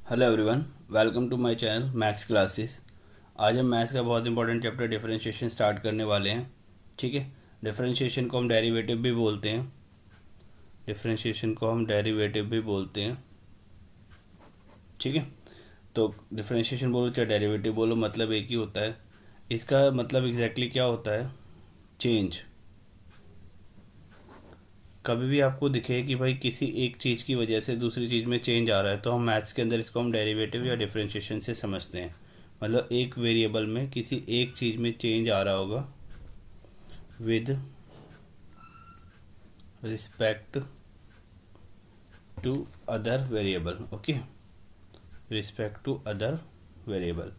Hello everyone, welcome to my channel maths classes. आज हम maths का बहुत इंपॉर्टेंट चैप्टर डिफरेंशिएशन स्टार्ट करने वाले हैं। ठीक है। डिफरेंशिएशन को हम डेरिवेटिव भी बोलते हैं। डिफरेंशिएशन को हम डेरिवेटिव भी बोलते हैं। ठीक है। तो डिफरेंशिएशन बोलो चाहे डेरिवेटिव बोलो, मतलब एक ही होता है। इसका मतलब एग्जैक्टली क्या होता है? चेंज। कभी भी आपको दिखे कि भाई किसी एक चीज़ की वजह से दूसरी चीज़ में चेंज आ रहा है, तो हम मैथ्स के अंदर इसको हम डेरिवेटिव या डिफरेंशिएशन से समझते हैं। मतलब एक वेरिएबल में किसी एक चीज़ में चेंज आ रहा होगा with respect to other variable. Okay, respect to other variable,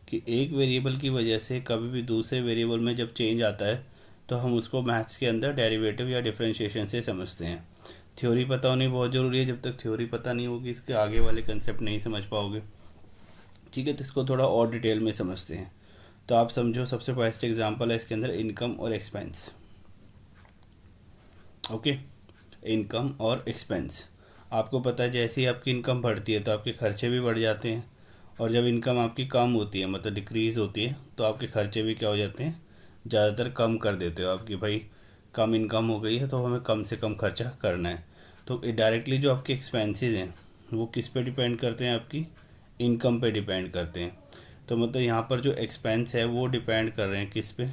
कि एक वेरिएबल की वजह से कभी भी दूसरे वेरिएबल में जब चेंज आता है तो हम उसको मैथ्स के अंदर डेरिवेटिव या डिफरेंशिएशन से समझते हैं। थ्योरी पता होनी बहुत ज़रूरी है। जब तक थ्योरी पता नहीं होगी, इसके आगे वाले कंसेप्ट नहीं समझ पाओगे। ठीक है, तो इसको थोड़ा और डिटेल में समझते हैं। तो आप समझो, सबसे फर्स्ट एग्जांपल है इसके अंदर इनकम और एक्सपेंस। ओके, इनकम और एक्सपेंस। आपको पता है जैसे ही आपकी इनकम बढ़ती है तो आपके खर्चे भी बढ़ जाते हैं, और जब इनकम आपकी कम होती है, मतलब डिक्रीज़ होती है, तो आपके खर्चे भी क्या हो जाते हैं? ज़्यादातर कम कर देते हो आपकी, भाई कम इनकम हो गई है तो हमें कम से कम खर्चा करना है। तो डायरेक्टली जो आपके एक्सपेंसेस हैं वो किस पे डिपेंड करते हैं? आपकी इनकम पे डिपेंड करते हैं। तो मतलब यहाँ पर जो एक्सपेंस है वो डिपेंड कर रहे हैं किस पे?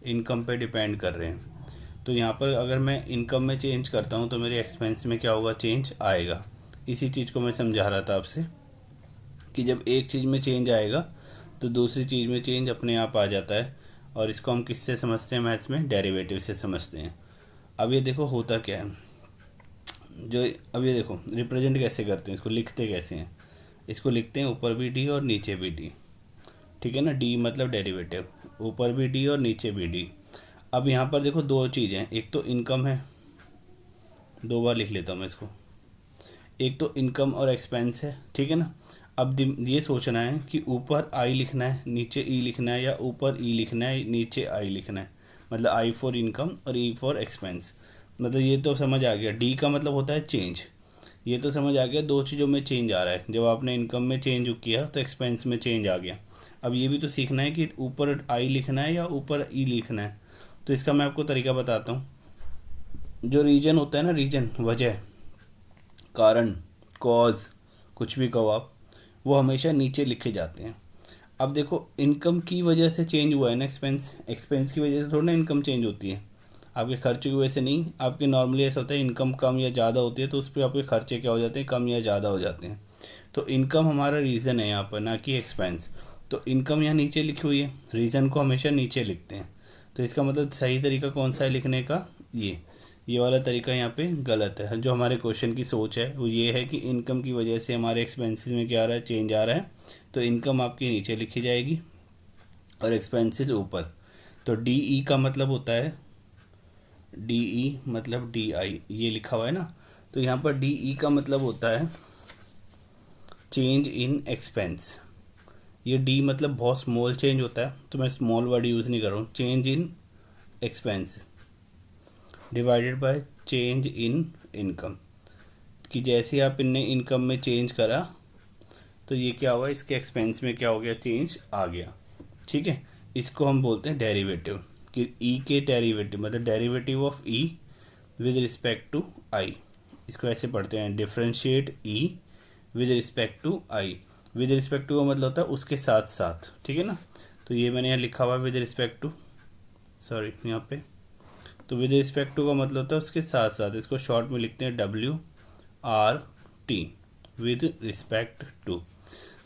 इनकम पे डिपेंड कर रहे हैं। तो यहाँ पर अगर मैं इनकम में चेंज करता हूँ तो मेरे एक्सपेंस में क्या होगा? चेंज आएगा। इसी चीज़ को मैं समझा रहा था आपसे कि जब एक चीज़ में चेंज आएगा तो दूसरी चीज़ में चेंज अपने आप आ जाता है। और इसको हम किससे समझते हैं मैथ्स में? डेरिवेटिव से समझते हैं। अब ये देखो होता क्या है, जो अब ये देखो रिप्रेजेंट कैसे करते हैं, इसको लिखते कैसे हैं? इसको लिखते हैं ऊपर भी डी और नीचे भी डी। ठीक है ना, डी मतलब डेरिवेटिव, ऊपर भी डी और नीचे भी डी। अब यहाँ पर देखो दो चीज़ें हैं, एक तो इनकम है, दो बार लिख लेता हूँ मैं इसको। एक तो इनकम और एक्सपेंस है, ठीक है ना। अब ये सोचना है कि ऊपर आई लिखना है नीचे ई लिखना है, या ऊपर ई लिखना है नीचे आई लिखना है। मतलब आई फॉर इनकम और ई फॉर एक्सपेंस। मतलब ये तो समझ आ गया, डी का मतलब होता है चेंज। ये तो समझ आ गया, दो चीज़ों में चेंज आ रहा है। जब आपने इनकम में चेंज किया तो एक्सपेंस में चेंज आ गया। अब ये भी तो सीखना है कि ऊपर आई लिखना है या ऊपर ई लिखना है। तो इसका मैं आपको तरीका बताता हूँ। जो रीजन होता है ना, रीजन, वजह, कारण, कॉज, कुछ भी कहो आप, वो हमेशा नीचे लिखे जाते हैं। अब देखो इनकम की वजह से चेंज हुआ है ना एक्सपेंस, एक्सपेंस की वजह से थोड़ा ना इनकम चेंज होती है। आपके खर्चे की वजह से नहीं। आपके नॉर्मली ऐसा होता है, इनकम कम या ज़्यादा होती है तो उस पर आपके खर्चे क्या हो जाते हैं? कम या ज़्यादा हो जाते हैं। तो इनकम हमारा रीज़न है यहाँ पर, ना कि एक्सपेंस। तो इनकम यहाँ नीचे लिखी हुई है, रीज़न को हमेशा नीचे लिखते हैं। तो इसका मतलब सही तरीका कौन सा है लिखने का? ये वाला तरीका यहाँ पे गलत है। जो हमारे क्वेश्चन की सोच है वो ये है कि इनकम की वजह से हमारे एक्सपेंसेस में क्या आ रहा है? चेंज आ रहा है। तो इनकम आपकी नीचे लिखी जाएगी और एक्सपेंसेस ऊपर। तो डी ई का मतलब होता है, डी ई मतलब डी आई, ये लिखा हुआ है ना। तो यहाँ पर डी ई का मतलब होता है चेंज इन एक्सपेंस। ये डी मतलब बहुत स्मॉल चेंज होता है, तो मैं स्मॉल वर्ड यूज़ नहीं कर रहा हूँ। Change in expense divided by change in income, कि जैसे ही आप इनने इनकम में चेंज करा तो ये क्या हुआ? इसके एक्सपेंस में क्या हो गया? चेंज आ गया। ठीक है, इसको हम बोलते हैं डेरिवेटिव। कि ई के डेरिवेटिव मतलब derivative of e with respect to i. इसको ऐसे पढ़ते हैं, differentiate e with respect to i. With respect to का मतलब होता है उसके साथ साथ। ठीक है ना। तो ये मैंने यहाँ लिखा हुआ है विद रिस्पेक्ट टू, सॉरी यहाँ पे। तो विद रिस्पेक्ट टू का मतलब होता है उसके साथ साथ। इसको शॉर्ट में लिखते हैं WRT, विद रिस्पेक्ट टू।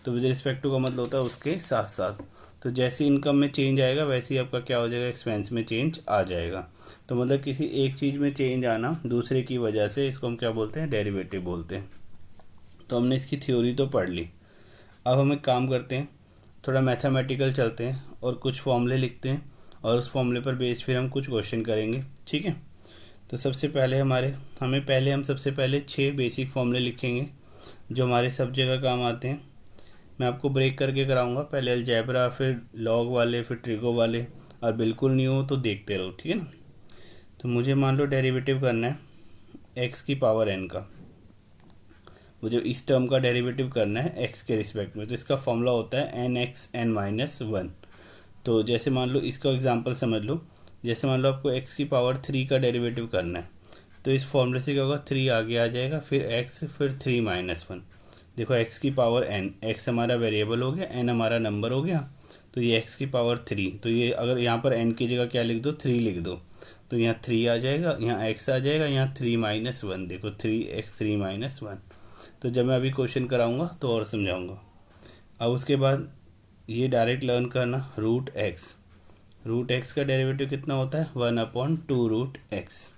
तो विद रिस्पेक्ट टू का मतलब होता है उसके साथ साथ। तो जैसे इनकम में चेंज आएगा वैसे ही आपका क्या हो जाएगा? एक्सपेंस में चेंज आ जाएगा। तो मतलब किसी एक चीज़ में चेंज आना दूसरे की वजह से, इसको हम क्या बोलते हैं? डेरिवेटिव बोलते हैं। तो हमने इसकी थ्योरी तो पढ़ ली। अब हम एक काम करते हैं, थोड़ा मैथमेटिकल चलते हैं और कुछ फॉर्मूले लिखते हैं, और उस फॉर्मूले पर बेस्ड फिर हम कुछ क्वेश्चन करेंगे। ठीक है। तो सबसे पहले हम सबसे पहले 6 बेसिक फॉर्मूले लिखेंगे जो हमारे सब जगह काम आते हैं। मैं आपको ब्रेक करके कराऊंगा, पहले अलजेब्रा, फिर लॉग वाले, फिर ट्रिगो वाले, और बिल्कुल नहीं हो तो देखते रहो। ठीक है ना। तो मुझे मान लो डेरिवेटिव करना है x की पावर n का। वो जो इस टर्म का डेरिवेटिव करना है एक्स के रिस्पेक्ट में, तो इसका फॉर्मूला होता है n x n minus one. तो जैसे मान लो इसका एग्जांपल समझ लो, जैसे मान लो आपको x की पावर 3 का डेरिवेटिव करना है, तो इस फॉर्मूले से क्या होगा, 3 आगे आ जाएगा, फिर x, फिर 3 माइनस वन। देखो x की पावर n, x हमारा वेरिएबल हो गया, n हमारा नंबर हो गया, तो ये x की पावर 3, तो ये अगर यहाँ पर n की जगह क्या लिख दो, 3 लिख दो, तो यहाँ 3 आ जाएगा, यहाँ x आ जाएगा, यहाँ 3 माइनस वन, देखो 3x 3 माइनस वन। तो जब मैं अभी क्वेश्चन कराऊंगा तो और समझाऊंगा। अब उसके बाद ये डायरेक्ट लर्न करना, रूट एक्स का डेरिवेटिव कितना होता है, 1/2 रूट एक्स।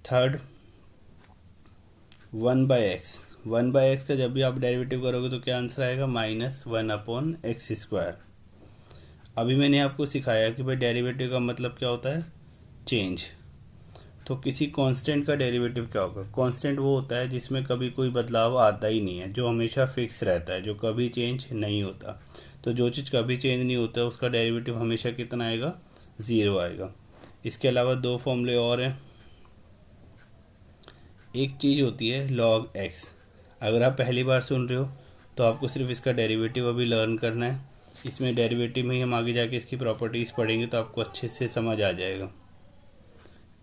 थर्ड 1/x का जब भी आप डेरिवेटिव करोगे तो क्या आंसर आएगा, -1/x²। अभी मैंने आपको सिखाया कि भाई डेरिवेटिव का मतलब क्या होता है, चेंज। तो किसी कांस्टेंट का डेरिवेटिव क्या होगा, कांस्टेंट वो होता है जिसमें कभी कोई बदलाव आता ही नहीं है, जो हमेशा फिक्स रहता है, जो कभी चेंज नहीं होता। तो जो चीज़ कभी चेंज नहीं होता उसका डेरिवेटिव हमेशा कितना आएगा, 0 आएगा। इसके अलावा दो फॉर्मूले और हैं। एक चीज़ होती है log x। अगर आप पहली बार सुन रहे हो तो आपको सिर्फ इसका डेरिवेटिव अभी लर्न करना है। इसमें डेरिवेटिव में ही हम आगे जाके इसकी प्रॉपर्टीज़ पढ़ेंगे तो आपको अच्छे से समझ आ जाएगा।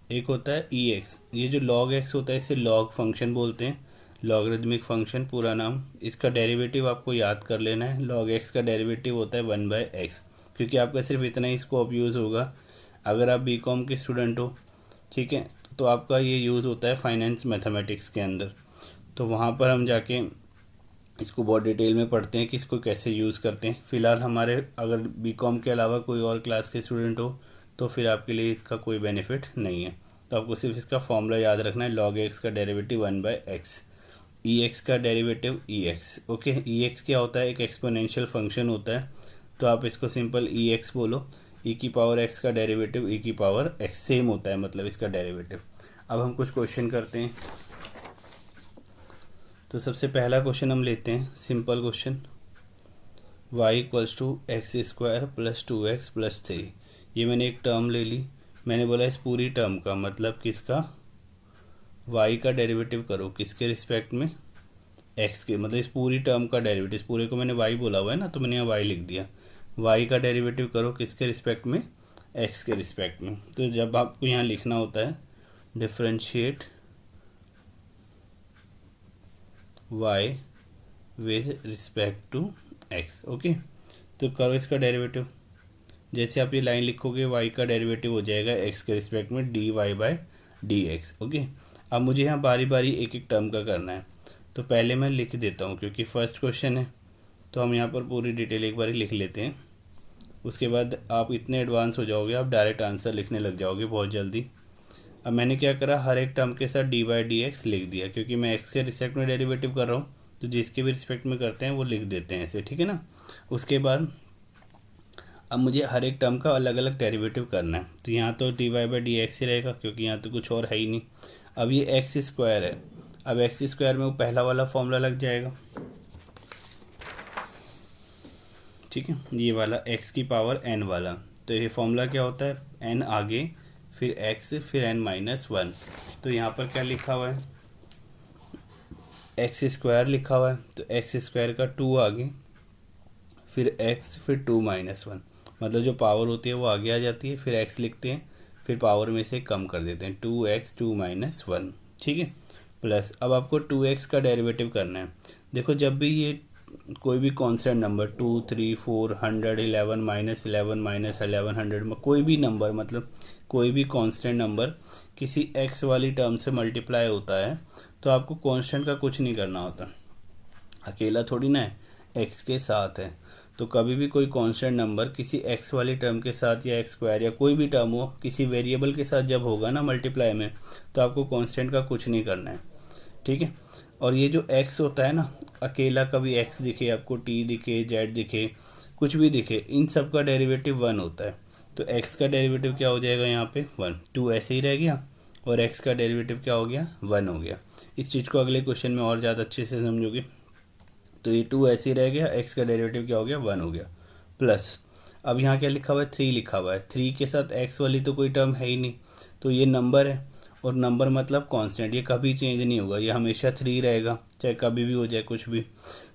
एक होता है ex, ये जो log x होता है इसे log फंक्शन बोलते हैं, लॉगरिदमिक फंक्शन पूरा नाम। इसका डेरिवेटिव आपको याद कर लेना है, log x का डेरिवेटिव होता है 1/x, क्योंकि आपका सिर्फ इतना ही स्कोप यूज़ होगा। अगर आप बीकॉम के स्टूडेंट हो, ठीक है, तो आपका ये यूज़ होता है फाइनेंस मैथमेटिक्स के अंदर, तो वहाँ पर हम जाके इसको बहुत डिटेल में पढ़ते हैं कि इसको कैसे यूज़ करते हैं। फ़िलहाल हमारे अगर बीकॉम के अलावा कोई और क्लास के स्टूडेंट हो तो फिर आपके लिए इसका कोई बेनिफिट नहीं है। तो आपको सिर्फ इसका फॉर्मूला याद रखना है, log x का डेरिवेटिव 1/x, ex का डेरिवेटिव ex। ओके, ex क्या होता है, एक एक्सपोनेंशियल फंक्शन होता है, तो आप इसको सिंपल ex बोलो। e की पावर x का डेरिवेटिव e की पावर x सेम होता है, मतलब इसका डेरिवेटिव। अब हम कुछ क्वेश्चन करते हैं। तो सबसे पहला क्वेश्चन हम लेते हैं, simple question, y = x² + 2x + 3। ये मैंने एक टर्म ले ली, मैंने बोला इस पूरी टर्म का मतलब किसका, y का डेरिवेटिव करो किसके रिस्पेक्ट में, x के, मतलब इस पूरी टर्म का डेरिवेटिव, इस पूरे को मैंने y बोला हुआ है ना, तो मैंने यहाँ y लिख दिया। y का डेरिवेटिव करो किसके रिस्पेक्ट में, x के रिस्पेक्ट में। तो जब आपको यहाँ लिखना होता है differentiate y with respect to x। Okay, तो करो इसका डेरिवेटिव। जैसे आप ये लाइन लिखोगे y का डेरिवेटिव हो जाएगा x के रिस्पेक्ट में dy/dx। ओके, अब मुझे यहाँ बारी बारी एक एक टर्म का करना है, तो पहले मैं लिख देता हूँ क्योंकि फर्स्ट क्वेश्चन है, तो हम यहाँ पर पूरी डिटेल एक बार लिख लेते हैं। उसके बाद आप इतने एडवांस हो जाओगे, आप डायरेक्ट आंसर लिखने लग जाओगे बहुत जल्दी। अब मैंने क्या करा, हर एक टर्म के साथ dy/dx लिख दिया, क्योंकि मैं x के रिस्पेक्ट में डेरिवेटिव कर रहा हूँ, तो जिसके भी रिस्पेक्ट में करते हैं वो लिख देते हैं ऐसे, ठीक है ना। उसके बाद अब मुझे हर एक टर्म का अलग अलग डेरिवेटिव करना है, तो यहाँ तो dy/dx ही रहेगा क्योंकि यहाँ तो कुछ और है ही नहीं। अब ये x² है, अब x² में वो पहला वाला फॉर्मूला लग जाएगा, ठीक है, ये वाला x की पावर n वाला। तो ये फॉर्मूला क्या होता है, n आगे, फिर x, फिर n-1। तो यहाँ पर क्या लिखा हुआ है, x² लिखा हुआ है, तो x² का 2 आगे, फिर x, फिर 2-1, मतलब जो पावर होती है वो आगे आ जाती है, फिर x लिखते हैं, फिर पावर में से कम कर देते हैं, 2x 2-1, ठीक है, प्लस। अब आपको 2x का डेरिवेटिव करना है। देखो जब भी ये कोई भी कांस्टेंट नंबर 2, 3, 4, 100, 11, -11, -1100, कोई भी नंबर, मतलब कोई भी कांस्टेंट नंबर किसी x वाली टर्म से मल्टीप्लाई होता है, तो आपको कांस्टेंट का कुछ नहीं करना होता, अकेला थोड़ी ना है, x के साथ है। तो कभी भी कोई कांस्टेंट नंबर किसी x वाली टर्म के साथ या x² या कोई भी टर्म हो किसी वेरिएबल के साथ जब होगा ना मल्टीप्लाई में, तो आपको कांस्टेंट का कुछ नहीं करना है, ठीक है। और ये जो x होता है ना, अकेला कभी x दिखे आपको, t दिखे, z दिखे, कुछ भी दिखे, इन सब का डेरिवेटिव 1 होता है। तो x का डेरिवेटिव क्या हो जाएगा यहाँ पे 1, 2 ऐसे ही रह गया, और x का डेरिवेटिव क्या हो गया, 1 हो गया। इस चीज़ को अगले क्वेश्चन में और ज़्यादा अच्छे से समझोगे। तो ये 2 ऐसे ही रह गया, x का डेरिवेटिव क्या हो गया, 1 हो गया, प्लस। अब यहाँ क्या लिखा हुआ है, 3 लिखा हुआ है, 3 के साथ x वाली तो कोई टर्म है ही नहीं, तो ये नंबर है, और नंबर मतलब कांस्टेंट, ये कभी चेंज नहीं होगा, ये हमेशा 3 रहेगा, चाहे कभी भी हो जाए कुछ भी।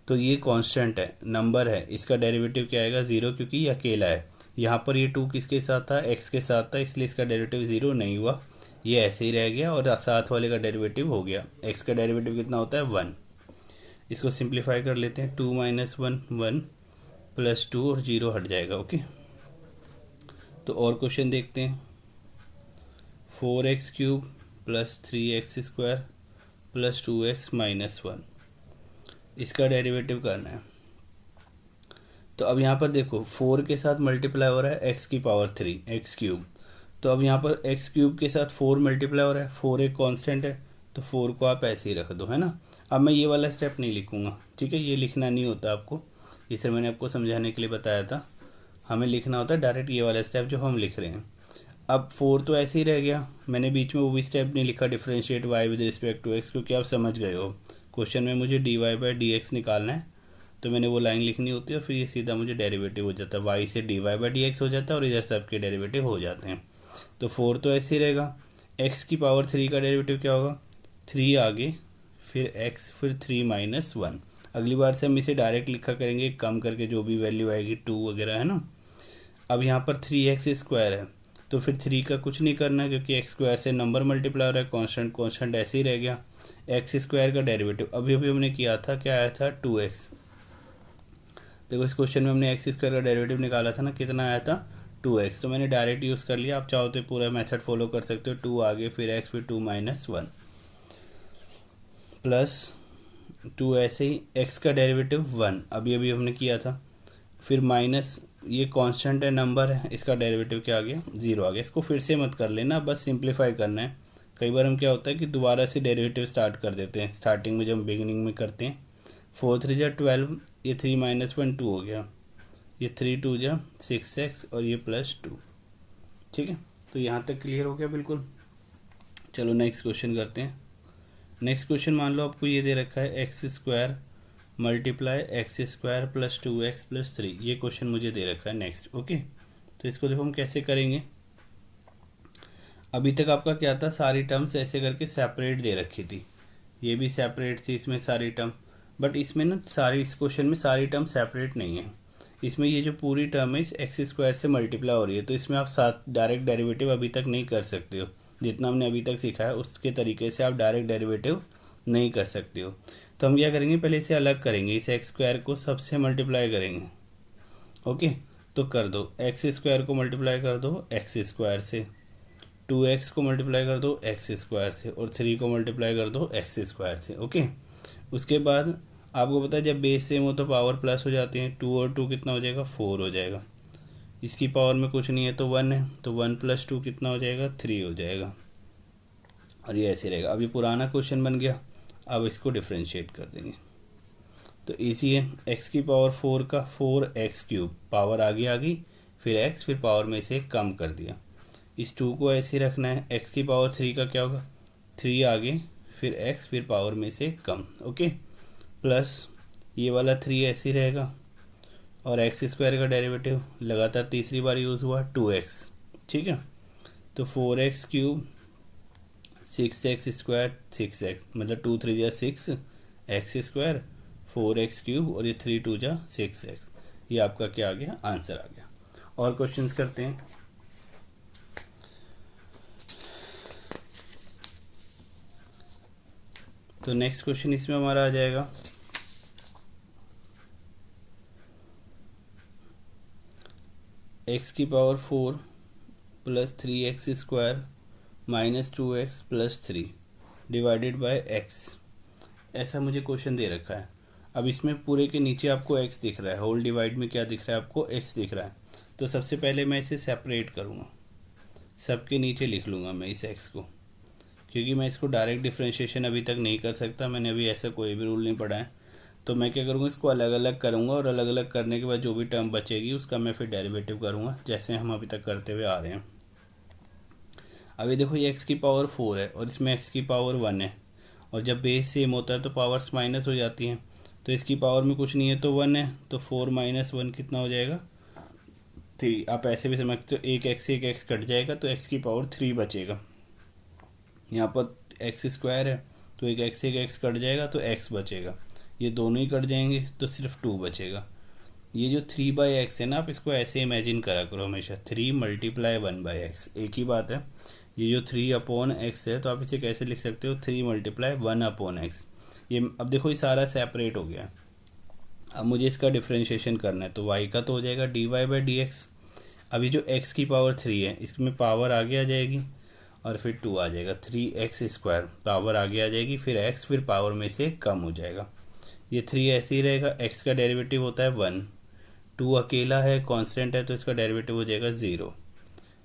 तो ये कांस्टेंट है, नंबर है, इसका डेरिवेटिव क्या आएगा 0, क्योंकि ये अकेला है। यहाँ पर ये 2 किसके साथ था, x के साथ था, इसलिए इसका डेरिवेटिव 0 नहीं हुआ, ये ऐसे ही रह गया। और साथ वाले का डेरिवेटिव हो गया, x का डेरिवेटिव कितना होता है 1। इसको सिंप्लीफाई कर लेते हैं, 2 - 1 1 + 2 और 0 हट जाएगा। ओके, तो और क्वेश्चन देखते हैं। 4x³ + 3x² + 2x - 1, इसका डेरिवेटिव करना है। तो अब यहाँ पर देखो 4 के साथ मल्टीप्लाई हो रहा है x³ x³। तो अब यहाँ पर x³ के साथ 4 मल्टीप्लाई हो रहा है, 4 एक कांस्टेंट है, तो 4 को आप ऐसे ही रख दो, है ना। अब मैं ये वाला स्टेप नहीं लिखूंगा, ठीक है, ये लिखना नहीं होता आपको, इसे मैंने आपको समझाने के लिए बताया था। हमें लिखना होता है डायरेक्ट ये वाला स्टेप जो हम लिख रहे हैं। अब 4 तो ऐसे ही रह गया, मैंने बीच में वो भी स्टेप नहीं लिखा differentiate y with respect to x, क्योंकि आप समझ गए हो क्वेश्चन में मुझे dy/dx निकालना है, तो मैंने वो लाइन लिखनी होती है और फिर ये सीधा मुझे डेरिवेटिव हो जाता है, y से dy/dx हो जाता है और इधर सबके डेरिवेटिव हो जाते हैं। तो 4 तो ऐसे ही रहेगा, x³ का डेरिवेटिव क्या होगा, 3 आगे फिर x फिर 3 - 1। अगली बार से हम इसे डायरेक्ट लिखा करेंगे कम करके, जो भी वैल्यू आएगी 2 वगैरह, है ना। अब यहाँ पर 3x² है, तो फिर 3 का कुछ नहीं करना है, क्योंकि x² से नंबर मल्टीप्लाई हो रहा है, कांस्टेंट कांस्टेंट ऐसे ही रह गया। x² का डेरिवेटिव अभी अभी हमने किया था, क्या आया था 2x। देखो इस क्वेश्चन में हमने x² का डेरिवेटिव निकाला था ना, कितना आया था 2x, तो मैंने डायरेक्ट यूज़ कर लिया। आप चाहो तो पूरा मेथड फॉलो कर सकते हो, 2 आगे फिर x फिर 2 - 1 प्लस 2 ऐसे ही, x का डेरिवेटिव 1 अभी अभी हमने किया था, फिर माइनस ये कांस्टेंट है नंबर है, इसका डेरिवेटिव क्या आ गया 0 आ गया। इसको फिर से मत कर लेना, बस सिंप्लीफाई करना है। कई बार हम क्या होता है कि दोबारा से डेरिवेटिव स्टार्ट कर देते हैं, स्टार्टिंग में जब हम बिगिनिंग में करते हैं। 4 3 जा 12, ये 3 - 1 2 हो गया, ये 3 2 जा 6x और ये +2, ठीक है। तो यहाँ तक क्लियर हो गया बिल्कुल। चलो नेक्स्ट क्वेश्चन करते हैं। नेक्स्ट क्वेश्चन मान लो आपको ये दे रखा है x² × x² + 2x + 3, ये क्वेश्चन मुझे दे रखा है नेक्स्ट। ओके, तो इसको देखो हम कैसे करेंगे। अभी तक आपका क्या था, सारी टर्म्स ऐसे करके सेपरेट दे रखी थी, ये भी सेपरेट थी इसमें सारी टर्म, बट इसमें ना सारी, इस क्वेश्चन में सारी टर्म सेपरेट नहीं है। इसमें ये जो पूरी टर्म है इस x² से मल्टीप्लाई हो रही है, तो इसमें आप साथ डायरेक्ट डेरिवेटिव अभी तक नहीं कर सकते हो। जितना हमने अभी तक सीखा है उसके तरीके से आप डायरेक्ट डेरिवेटिव नहीं कर सकते हो। तो हम क्या करेंगे, पहले इसे अलग करेंगे, इस x² को सबसे मल्टीप्लाई करेंगे। ओके, तो कर दो, x² को मल्टीप्लाई कर दो x² से, 2x को मल्टीप्लाई कर दो x² से, और 3 को मल्टीप्लाई कर दो x² से। ओके, उसके बाद आपको पता है जब बेस सेम हो तो पावर प्लस हो जाती है, 2 और 2 कितना हो जाएगा 4 हो जाएगा। इसकी पावर में कुछ नहीं है तो 1 है, तो 1 + 2 कितना हो जाएगा 3 हो जाएगा, और ये ऐसे रहेगा। अब ये पुराना क्वेश्चन बन गया, अब इसको डिफ्रेंशिएट कर देंगे तो इजी है। x⁴ का 4x³ पावर आगे आ गई, फिर x फिर पावर में से कम कर दिया। इस 2 को ऐसे ही रखना है, x³ का क्या होगा 3 आगे फिर x फिर पावर में से कम। ओके, प्लस ये वाला 3 ऐसे ही रहेगा, और x² का डेरिवेटिव लगातार तीसरी बार यूज़ हुआ 2x, ठीक है। तो 4x³ 6x² 6x, मतलब 2 3 जा 6 x², 4x³ और ये 3 2 जा 6x, ये आपका क्या आ गया आंसर आ गया। और क्वेश्चंस करते हैं। तो नेक्स्ट क्वेश्चन इसमें हमारा आ जाएगा x⁴ + 3x² - 2x + 3 divided by x, ऐसा मुझे क्वेश्चन दे रखा है। अब इसमें पूरे के नीचे आपको x दिख रहा है, होल डिवाइड में क्या दिख रहा है आपको x दिख रहा है। तो सबसे पहले मैं इसे सेपरेट करूँगा, सबके नीचे लिख लूँगा मैं इस x को, क्योंकि मैं इसको डायरेक्ट डिफ्रेंशिएशन अभी तक नहीं कर सकता, मैंने अभी ऐसा कोई भी रूल नहीं पढ़ा है। तो मैं क्या करूँगा, इसको अलग अलग करूँगा, और अलग अलग करने के बाद जो भी टर्म बचेगी उसका मैं फिर डेरिवेटिव करूँगा, जैसे हम अभी तक करते हुए आ रहे हैं। अभी देखो ये x⁴ है और इसमें x⁴ 1 है, और जब बेस सेम होता है तो पावर्स माइनस हो जाती हैं, तो इसकी पावर में कुछ नहीं है तो 1 है, तो 4 - 1 कितना हो जाएगा 3। आप ऐसे भी समझते हो, एक x कट जाएगा तो x⁴ 3 बचेगा। यहाँ पर एक्स स्क्वायर है तो एक एक्स कट जाएगा तो एक्स बचेगा, ये दोनों ही कट जाएंगे तो सिर्फ 2 बचेगा। ये जो 3/x है ना, आप इसको ऐसे इमेजिन करा करो हमेशा, 3 मल्टीप्लाई 1/x, एक ही बात है। ये जो 3/x है तो आप इसे कैसे लिख सकते हो, 3 मल्टीप्लाई 1/x। ये अब देखो ये सारा सेपरेट हो गया। अब मुझे इसका डिफ्रेंशिएशन करना है तो y का तो हो जाएगा dy/dx। अभी जो x की पावर 3 है इसमें पावर आगे आ जाएगी और फिर 2 आ जाएगा, 3x² पावर आगे आ जाएगी, फिर x, फिर पावर में से कम हो जाएगा। ये 3 ऐसे ही रहेगा, x का डेरिवेटिव होता है 1, 2 अकेला है कांस्टेंट है तो इसका डेरिवेटिव हो जाएगा 0।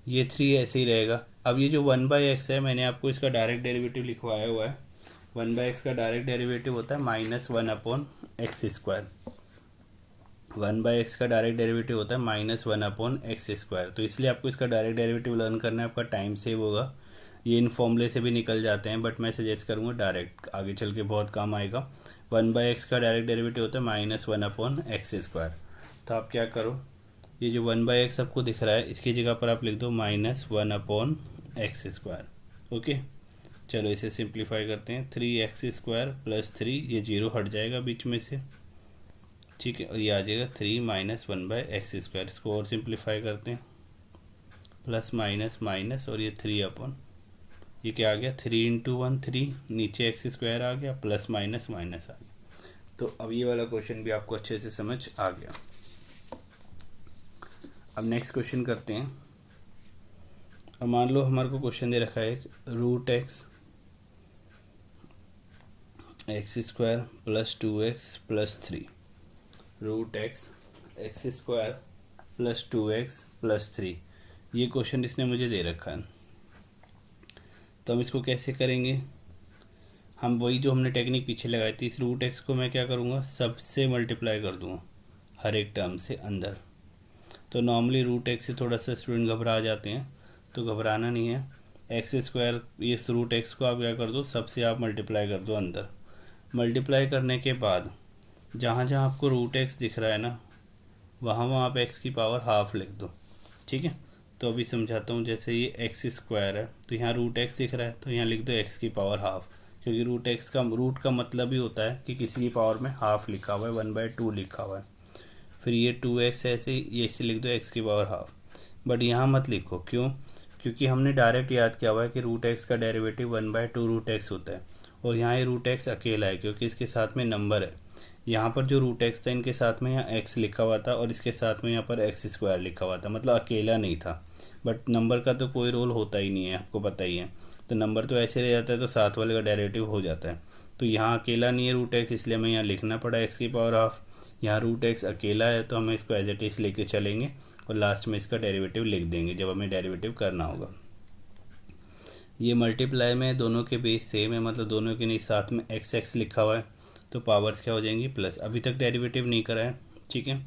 ये 3 ऐसे ही रहेगा। अब ये जो 1/x है मैंने आपको इसका डायरेक्ट डेरिवेटिव लिखवाया हुआ है। 1/x का डायरेक्ट डेरिवेटिव होता है -1/x²। 1/x का डायरेक्ट डेरिवेटिव होता है -1/x²। तो इसलिए आपको इसका डायरेक्ट डेरिवेटिव लर्न करना है, आपका टाइम सेव होगा। ये इन फॉर्मूले से भी निकल जाते हैं बट मैं सजेस्ट करूँगा डायरेक्ट, आगे चल के बहुत काम आएगा। 1/x का डायरेक्ट डेरिवेटिव होता है -1/x²। तो आप क्या करो, ये जो 1/x आपको दिख रहा है इसकी जगह पर आप लिख दो -1/x²। ओके, चलो इसे सिंप्लीफाई करते हैं। 3x² + 3, ये 0 हट जाएगा बीच में से, ठीक है, और ये आ जाएगा 3 - 1/x²। इसको और सिंप्लीफाई करते हैं, प्लस माइनस माइनस, और ये 3 ये क्या आ गया, 3 × 1 3, नीचे x² आ गया, प्लस माइनस माइनस आ गया। तो अब ये वाला क्वेश्चन भी आपको अच्छे से समझ आ गया। अब नेक्स्ट क्वेश्चन करते हैं। अब मान लो हमारे को क्वेश्चन दे रखा है √x x² + 2x + 3, √x x² + 2x + 3, ये क्वेश्चन इसने मुझे दे रखा है। तो हम इसको कैसे करेंगे, हम वही जो हमने टेक्निक पीछे लगाई थी, इस √x को मैं क्या करूँगा, सबसे मल्टीप्लाई कर दूँगा हर एक टर्म से अंदर। तो नॉर्मली √x से थोड़ा सा स्टूडेंट घबरा जाते हैं, तो घबराना नहीं है। x², ये √x को आप क्या कर दो, सबसे आप मल्टीप्लाई कर दो अंदर। मल्टीप्लाई करने के बाद जहाँ जहाँ आपको √x दिख रहा है ना, वहाँ वहाँ आप x की पावर हाफ लिख दो, ठीक है। तो अभी समझाता हूँ, जैसे ये x² है तो यहाँ √x दिख रहा है तो यहाँ लिख दो x की पावर हाफ, क्योंकि √x का रूट का मतलब ही होता है कि किसी की पावर में हाफ लिखा हुआ है, 1/2 लिखा हुआ है। फिर ये 2x ऐसे, ये इसे लिख दो x की पावर हाफ। बट यहाँ मत लिखो, क्यों, क्योंकि हमने डायरेक्ट याद किया हुआ है कि √x का डेरिवेटिव 1/2 √x होता है, और यहाँ ये √x अकेला है क्योंकि इसके साथ में नंबर है। यहाँ पर जो √x था इनके साथ में यहाँ x लिखा हुआ था और इसके साथ में यहाँ पर x² लिखा हुआ था, मतलब अकेला नहीं था। बट नंबर का तो कोई रोल होता ही नहीं है, आपको पता ही है। तो नंबर तो ऐसे रह जाता है तो साथ वाले का डेरिवेटिव हो जाता है। तो यहाँ अकेला नहीं है √x, इसलिए हमें यहाँ लिखना पड़ा x की पावर हाफ। यहाँ √x अकेला है तो हमें इसको एज इट इज़ लेके चलेंगे और लास्ट में इसका डेरिवेटिव लिख देंगे जब हमें डेरिवेटिव करना होगा। ये मल्टीप्लाई में दोनों के बेस सेम है, मतलब दोनों के नहीं साथ में x लिखा हुआ है, तो पावर्स क्या हो जाएंगी, प्लस। अभी तक डेरिवेटिव नहीं करा है, ठीक है।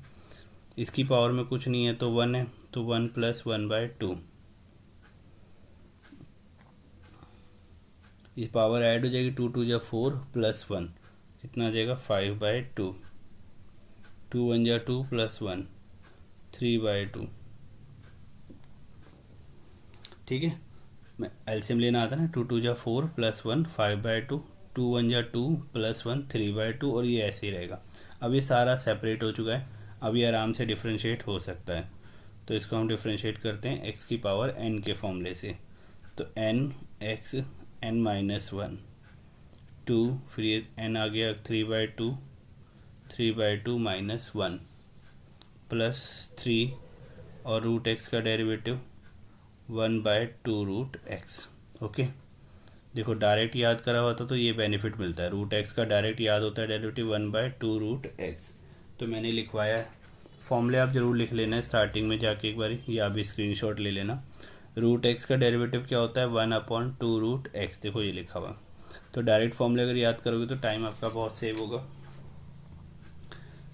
इसकी पावर में कुछ नहीं है तो 1 है, तो 1 + 1/2, इस पावर ऐड हो जाएगी, 2 × 2 = 4 + 1 कितना आ जाएगा, 5/2, 2 × 1 = 2 + 1 3/2, ठीक है। मैं एलसीएम लेना आता ना, 2 × 2 = 4 + 1 5/2, 2 × 1 = 2 + 1 3/2, और ये ऐसे ही रहेगा। अब ये सारा सेपरेट हो चुका है, अब ये आराम से डिफ्रेंशिएट हो सकता है। तो इसको हम डिफ्रेंशिएट करते हैं x की पावर n के फॉर्मूले से। तो n(x) n-1 2, फिर ये n आ गया 3/2 3/2 - 1 प्लस 3, और √x का डेरिवेटिव 1/2 √x। ओके, देखो डायरेक्ट याद करा हुआ था तो ये बेनिफिट मिलता है, √x का डायरेक्ट याद होता है डेरिवेटिव 1/2 √x। तो मैंने लिखवाया है, फॉर्मूले आप ज़रूर लिख लेना स्टार्टिंग में जाके एक बार, या अभी स्क्रीनशॉट ले लेना। √x का डेरिवेटिव क्या होता है, 1/2 √x, देखो ये लिखा हुआ। तो डायरेक्ट फॉर्मूले अगर याद करोगे तो टाइम आपका बहुत सेव होगा।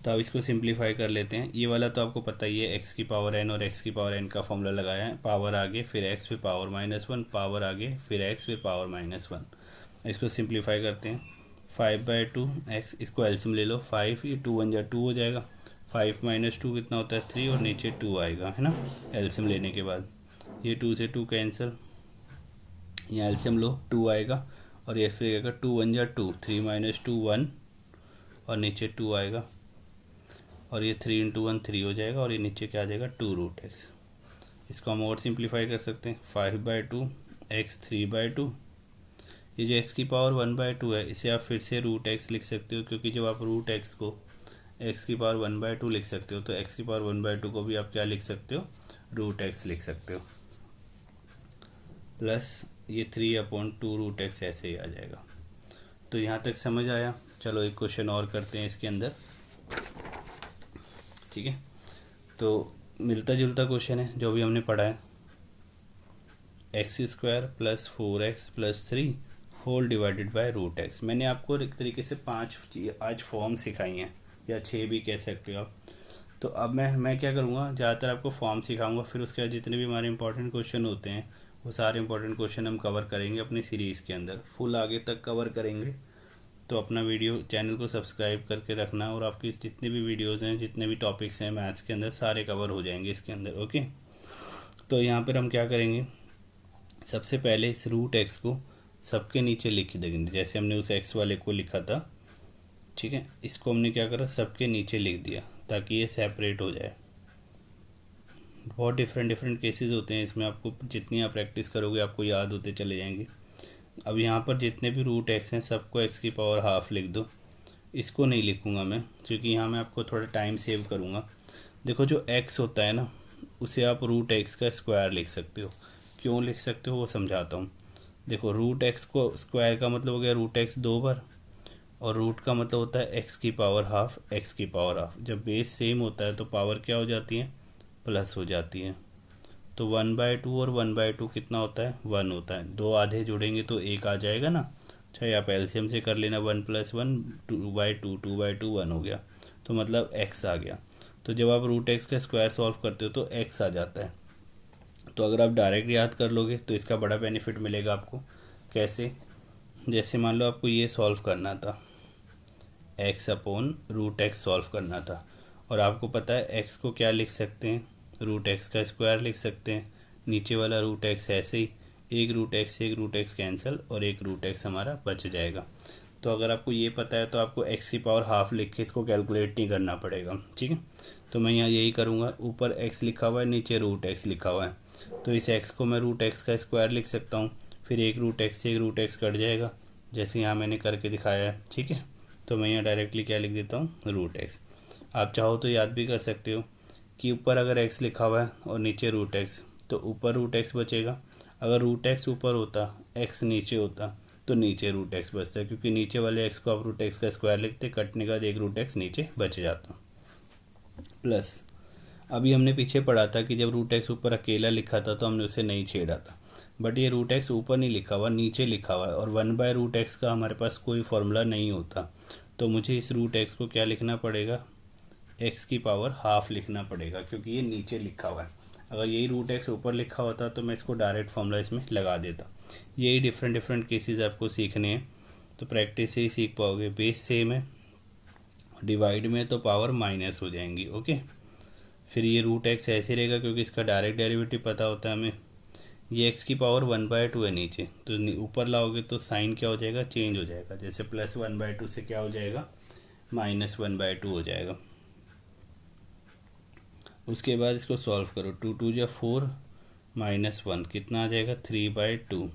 तो अब इसको सिंप्लीफाई कर लेते हैं। ये वाला तो आपको पता ही है, x की पावर n और x की पावर n का फॉर्मूला लगाया है, पावर आगे फिर x फिर पावर -1, पावर आगे फिर x फिर पावर -1। इसको सिंप्लीफाई करते हैं, 5/2 x, इसको एलसीएम ले लो, 5, ये 2 × 1 = 2 हो जाएगा, 5 - 2 कितना होता है 3, और नीचे 2 आएगा, है ना, एलसीएम लेने के बाद। ये 2 से 2 कैंसिल, यहाँ एलसीएम लो, 2 आएगा और ये फिर आएगा 2 1 जा 2, 3 माइनस 2 1 और नीचे 2 आएगा और ये 3 इंटू 1 3 हो जाएगा और ये नीचे क्या आ जाएगा 2 रूट एक्स। इसको हम और सिंप्लीफाई कर सकते हैं, 5/2 एक्स 3/2। ये जो एक्स की पावर 1/2 है इसे आप फिर से रूट एक्स लिख सकते हो, क्योंकि जब आप रूट एक्स को एक्स की पावर 1/2 लिख सकते हो तो एक्स की पावर 1/2 को भी आप क्या लिख सकते हो, रूट एक्स लिख सकते हो। प्लस ये 3/2 रूट एक्स ऐसे ही आ जाएगा। तो यहाँ तक समझ आया। चलो एक क्वेश्चन और करते हैं इसके अंदर, ठीक है। तो मिलता जुलता क्वेश्चन है जो भी हमने पढ़ा है, x² + 4x + 3 whole divided by root x. मैंने आपको एक तरीके से 5 आज फॉर्म सिखाई हैं, या 6 भी कह सकते हो आप। तो अब मैं क्या करूँगा, ज़्यादातर आपको फॉर्म सिखाऊंगा, फिर उसके बाद जितने भी हमारे इंपॉर्टेंट क्वेश्चन होते हैं वो सारे इंपॉर्टेंट क्वेश्चन हम कवर करेंगे अपनी सीरीज़ के अंदर, फुल आगे तक कवर करेंगे। तो अपना वीडियो चैनल को सब्सक्राइब करके रखना, और आपकी जितने भी वीडियोज़ हैं, जितने भी टॉपिक्स हैं मैथ्स के अंदर, सारे कवर हो जाएंगे इसके अंदर, ओके। तो यहाँ पर हम क्या करेंगे, सबसे पहले इस रूट एक्स को सबके नीचे लिख देंगे, जैसे हमने उस एक्स वाले को लिखा था, ठीक है। इसको हमने क्या करा, सबके नीचे लिख दिया ताकि ये सेपरेट हो जाए। बहुत डिफरेंट केसेस होते हैं इसमें, आपको जितनी आप प्रैक्टिस करोगे आपको याद होते चले जाएंगे। अब यहाँ पर जितने भी रूट एक्स हैं सबको एक्स की पावर हाफ लिख दो। इसको नहीं लिखूँगा मैं, क्योंकि यहाँ मैं आपको थोड़ा टाइम सेव करूँगा। देखो जो एक्स होता है ना, उसे आप रूट एक्स का स्क्वायर लिख सकते हो। क्यों लिख सकते हो वो समझाता हूँ। देखो रूट एक्स को स्क्वायर का मतलब हो गया रूट एक्स 2 बार, और रूट का मतलब होता है एक्स की पावर हाफ, एक्स की पावर हाफ। जब बेस सेम होता है तो पावर क्या हो जाती है, प्लस हो जाती है। तो 1/2 और 1/2 कितना होता है, 1 होता है। दो आधे जुड़ेंगे तो एक आ जाएगा ना। अच्छा आप एलसीएम से कर लेना, 1 + 1 2/2, 2/2 1 हो गया, तो मतलब एक्स आ गया। तो जब आप रूट एक्स का स्क्वायर सॉल्व करते हो तो एक्स आ जाता है। तो अगर आप डायरेक्ट याद कर लोगे तो इसका बड़ा बेनिफिट मिलेगा आपको। कैसे, जैसे मान लो आपको ये सॉल्व करना था, x/√x सॉल्व करना था, और आपको पता है x को क्या लिख सकते हैं, रूट एक्स का स्क्वायर लिख सकते हैं। नीचे वाला रूट एक्स ऐसे ही, एक रूट एक्स कैंसिल और एक रूट एक्स हमारा बच जाएगा। तो अगर आपको ये पता है तो आपको x की पावर हाफ लिख के इसको कैलकुलेट नहीं करना पड़ेगा, ठीक है। तो मैं यहाँ यही करूँगा, ऊपर x लिखा हुआ है, नीचे रूट एक्स लिखा हुआ है, तो इस x को मैं रूट एक्स का स्क्वायर लिख सकता हूँ। फिर एक रूट एक्स से एक रूट एक्स कट जाएगा, जैसे यहाँ मैंने करके दिखाया है, ठीक है। तो मैं यहाँ डायरेक्टली क्या लिख देता हूँ, रूट एक्स। आप चाहो तो याद भी कर सकते हो कि ऊपर अगर x लिखा हुआ है और नीचे रूट एक्स, तो ऊपर रूट एक्स बचेगा। अगर रूट एक्स ऊपर होता, x नीचे होता, तो नीचे रूट एक्स बचता है, क्योंकि नीचे वाले x को आप रूट एक्स का स्क्वायर लिखते, कटने का एक रूट एक्स नीचे बच जाता। प्लस अभी हमने पीछे पढ़ा था कि जब रूट एक्स ऊपर अकेला लिखा था तो हमने उसे नहीं छेड़ा था, बट ये रूट एक्स ऊपर नहीं लिखा हुआ, नीचे लिखा हुआ है, और 1/√x का हमारे पास कोई फॉर्मूला नहीं होता। तो मुझे इस रूट एक्स को क्या लिखना पड़ेगा, एक्स की पावर हाफ लिखना पड़ेगा, क्योंकि ये नीचे लिखा हुआ है। अगर यही रूट एक्स ऊपर लिखा होता तो मैं इसको डायरेक्ट फॉर्मूला इसमें लगा देता। यही डिफरेंट केसेस आपको सीखने हैं, तो प्रैक्टिस से ही सीख पाओगे। बेस सेम है, डिवाइड में तो पावर माइनस हो जाएंगी, ओके। फिर ये रूट एक्स ऐसे रहेगा क्योंकि इसका डायरेक्ट डेरिवेटिव पता होता है हमें। ये एक्स की पावर 1/2 है नीचे, तो ऊपर लाओगे तो साइन क्या हो जाएगा, चेंज हो जाएगा। जैसे प्लस 1/2 से क्या हो जाएगा, -1/2 हो जाएगा। उसके बाद इसको सॉल्व करो, 2 2 जा 4 -1 कितना आ जाएगा, 3/2।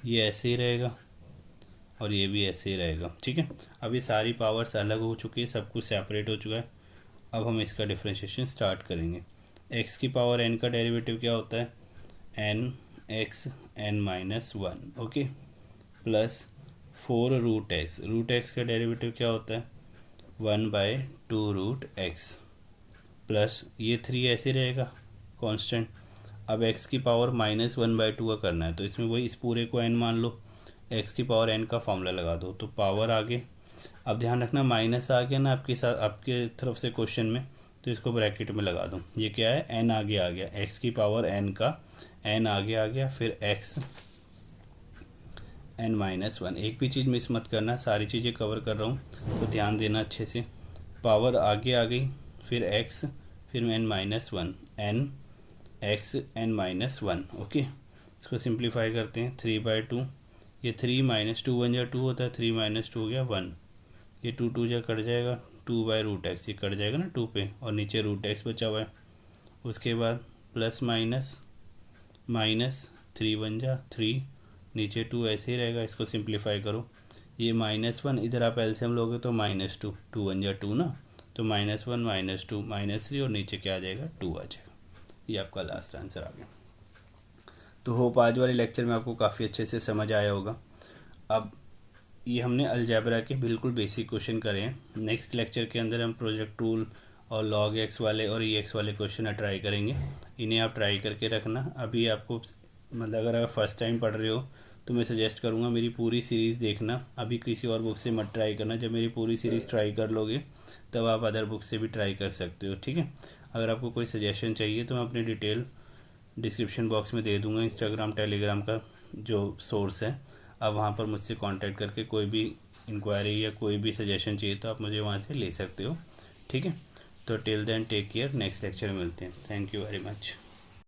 ये ऐसे ही रहेगा और ये भी ऐसे ही रहेगा, ठीक है। अब ये सारी पावर्स अलग हो चुकी है, सब कुछ सेपरेट हो चुका है। अब हम इसका डिफ्रेंशिएशन स्टार्ट करेंगे। एक्स की पावर एन का डेरिवेटिव क्या होता है, n x n-1, okay, plus 4 root x का डेरिवेटिव क्या होता है, 1/2 रूट एक्स, प्लस ये 3 ऐसे रहेगा कांस्टेंट। अब x की पावर -1/2 का करना है, तो इसमें वही इस पूरे को n मान लो, x की पावर n का फॉर्मूला लगा दो, तो पावर आगे। अब ध्यान रखना माइनस आ गया ना आपके साथ, आपके तरफ से क्वेश्चन में, तो इसको ब्रैकेट में लगा दो। ये क्या है, n आगे आ गया, x की पावर n का n आगे आ गया, फिर x n-1। एक भी चीज़ मिस मत करना, सारी चीज़ें कवर कर रहा हूँ तो ध्यान देना अच्छे से। पावर आगे आ गई, फिर x, फिर n-1, n x n-1, okay. इसको सिंप्लीफाई करते हैं, 3/2, ये 3 - 2 बन जाए 2 होता है, 3 - 2 हो गया 1, ये 2 2 जा कट जाएगा, 2/√x ये कट जाएगा ना 2 पे, और नीचे √x बचा हुआ है। उसके बाद प्लस माइनस 3 बन जा 3, नीचे 2 ऐसे ही रहेगा, इसको सिंप्लीफाई करो, ये -1 इधर आप एलसीएम लोगे तो -2, 2 बन जा 2 ना, तो -1 - 2 -3 और नीचे क्या आ जाएगा 2 आ जाएगा। ये आपका लास्ट आंसर आ गया। तो होप आज वाले लेक्चर में आपको काफ़ी अच्छे से समझ आया होगा। अब ये हमने अलजेब्रा के बिल्कुल बेसिक क्वेश्चन करे हैं। नेक्स्ट लेक्चर के अंदर हम प्रोजेक्ट टूल और log x वाले और ex वाले क्वेश्चन ट्राई करेंगे। इन्हें आप ट्राई करके रखना। अभी आपको मतलब अगर आप फर्स्ट टाइम पढ़ रहे हो तो मैं सजेस्ट करूँगा मेरी पूरी सीरीज़ देखना। अभी किसी और बुक से मत ट्राई करना, जब मेरी पूरी सीरीज़ ट्राई कर लोगे तब आप अदर बुक से भी ट्राई कर सकते हो, ठीक है। अगर आपको कोई सजेशन चाहिए तो मैं अपनी डिटेल डिस्क्रिप्शन बॉक्स में दे दूँगा, इंस्टाग्राम टेलीग्राम का जो सोर्स है। आप वहाँ पर मुझसे कांटेक्ट करके कोई भी इंक्वायरी या कोई भी सजेशन चाहिए तो आप मुझे वहाँ से ले सकते हो, ठीक है। तो till then take care, next lecture में मिलते हैं। Thank you very much.